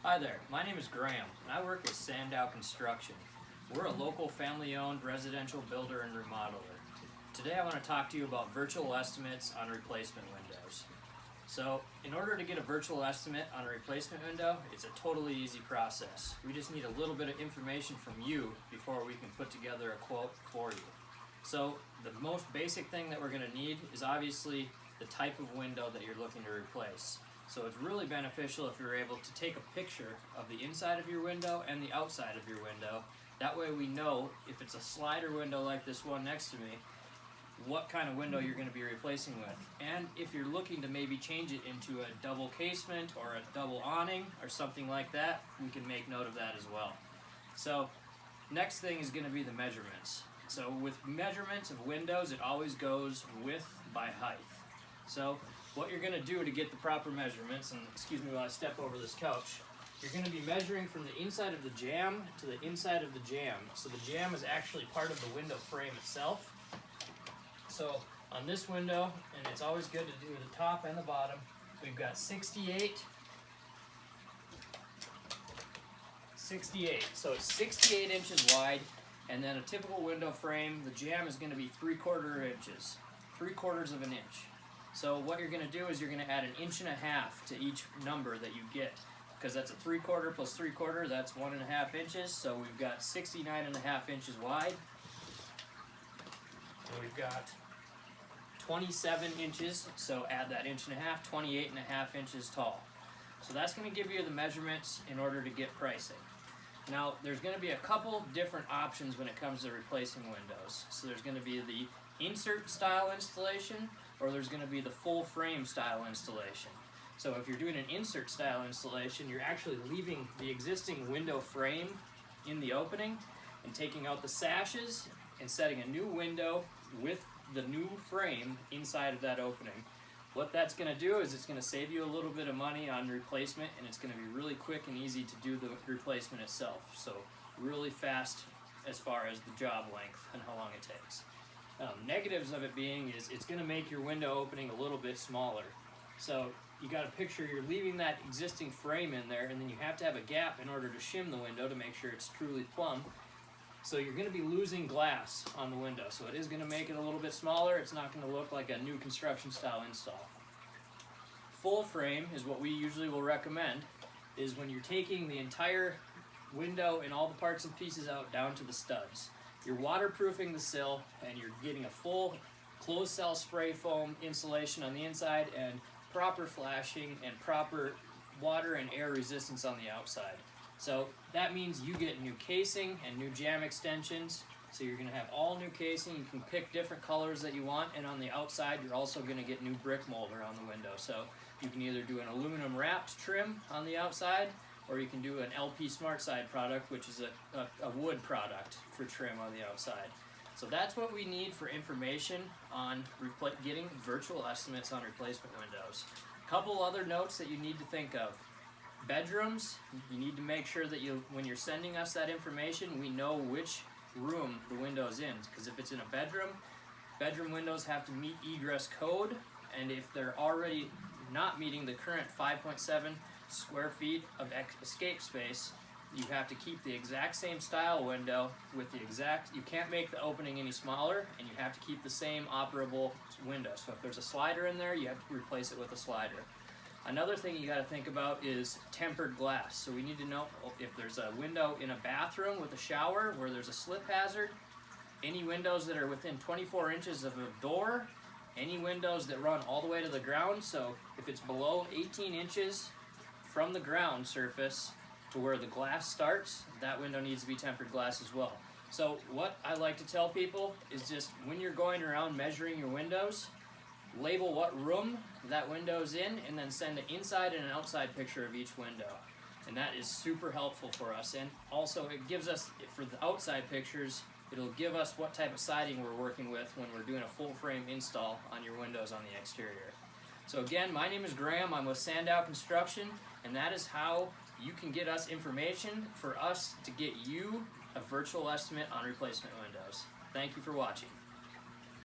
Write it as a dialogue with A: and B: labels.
A: Hi there, my name is Graham, and I work at Sandow Construction. We're a local family-owned residential builder and remodeler. Today I want to talk to you about virtual estimates on replacement windows. So, in order to get a virtual estimate on a replacement window, it's a totally easy process. We just need a little bit of information from you before we can put together a quote for you. So, the most basic thing that we're going to need is obviously the type of window that you're looking to replace. So it's really beneficial if you're able to take a picture of the inside of your window and the outside of your window. That way we know if it's a slider window like this one next to me, what kind of window you're going to be replacing with. And if you're looking to maybe change it into a double casement or a double awning or something like that, we can make note of that as well. So next thing is going to be the measurements. So with measurements of windows, it always goes width by height. So what you're going to do to get the proper measurements, and excuse me while I step over this couch, you're going to be measuring from the inside of the jamb to the inside of the jamb. So the jamb is actually part of the window frame itself. So on this window, and it's always good to do the top and the bottom, we've got 68, so it's 68 inches wide, and then a typical window frame, the jamb is going to be 3/4 inches, 3/4 of an inch. So what you're going to do is you're going to add 1.5 inches to each number that you get, because that's a 3/4 plus 3/4, that's 1.5 inches, so we've got 69.5 inches wide. And we've got 27 inches, so add that 1.5 inches, 28.5 inches tall. So that's going to give you the measurements in order to get pricing. Now, there's going to be a couple different options when it comes to replacing windows. So there's going to be the insert style installation, or there's going to be the full frame style installation. So if you're doing an insert style installation, you're actually leaving the existing window frame in the opening and taking out the sashes and setting a new window with the new frame inside of that opening. What that's going to do is it's going to save you a little bit of money on replacement, and it's going to be really quick and easy to do the replacement itself. So really fast as far as the job length and how long it takes. Negatives of it being is it's going to make your window opening a little bit smaller. So you got to picture you're leaving that existing frame in there, and then you have to have a gap in order to shim the window to make sure it's truly plumb. So you're going to be losing glass on the window. So it is going to make it a little bit smaller. It's not going to look like a new construction style install. Full frame is what we usually will recommend, is when you're taking the entire window and all the parts and pieces out down to the studs. You're waterproofing the sill, and you're getting a full closed cell spray foam insulation on the inside and proper flashing and proper water and air resistance on the outside. So that means you get new casing and new jamb extensions. So you're going to have all new casing. You can pick different colors that you want, and on the outside you're also going to get new brick mold around the window. So you can either do an aluminum wrapped trim on the outside, or you can do an LP SmartSide product, which is a wood product for trim on the outside. So that's what we need for information on getting virtual estimates on replacement windows. A couple other notes that you need to think of. Bedrooms, you need to make sure that when you're sending us that information, we know which room the window's in. Because if it's in a bedroom windows have to meet egress code, and if they're already not meeting the current 5.7 square feet of escape space, you have to keep the exact same style window with you can't make the opening any smaller, and you have to keep the same operable window. So if there's a slider in there, you have to replace it with a slider. Another thing you got to think about is tempered glass. So we need to know if there's a window in a bathroom with a shower where there's a slip hazard, any windows that are within 24 inches of a door, any windows that run all the way to the ground. So if it's below 18 inches from the ground surface to where the glass starts, that window needs to be tempered glass as well. So what I like to tell people is just when you're going around measuring your windows, label what room that window's in, and then send an inside and an outside picture of each window. And that is super helpful for us. And also it gives us, for the outside pictures, it'll give us what type of siding we're working with when we're doing a full frame install on your windows on the exterior. So again, my name is Graham. I'm with Sandow Construction, and that is how you can get us information for us to get you a virtual estimate on replacement windows. Thank you for watching.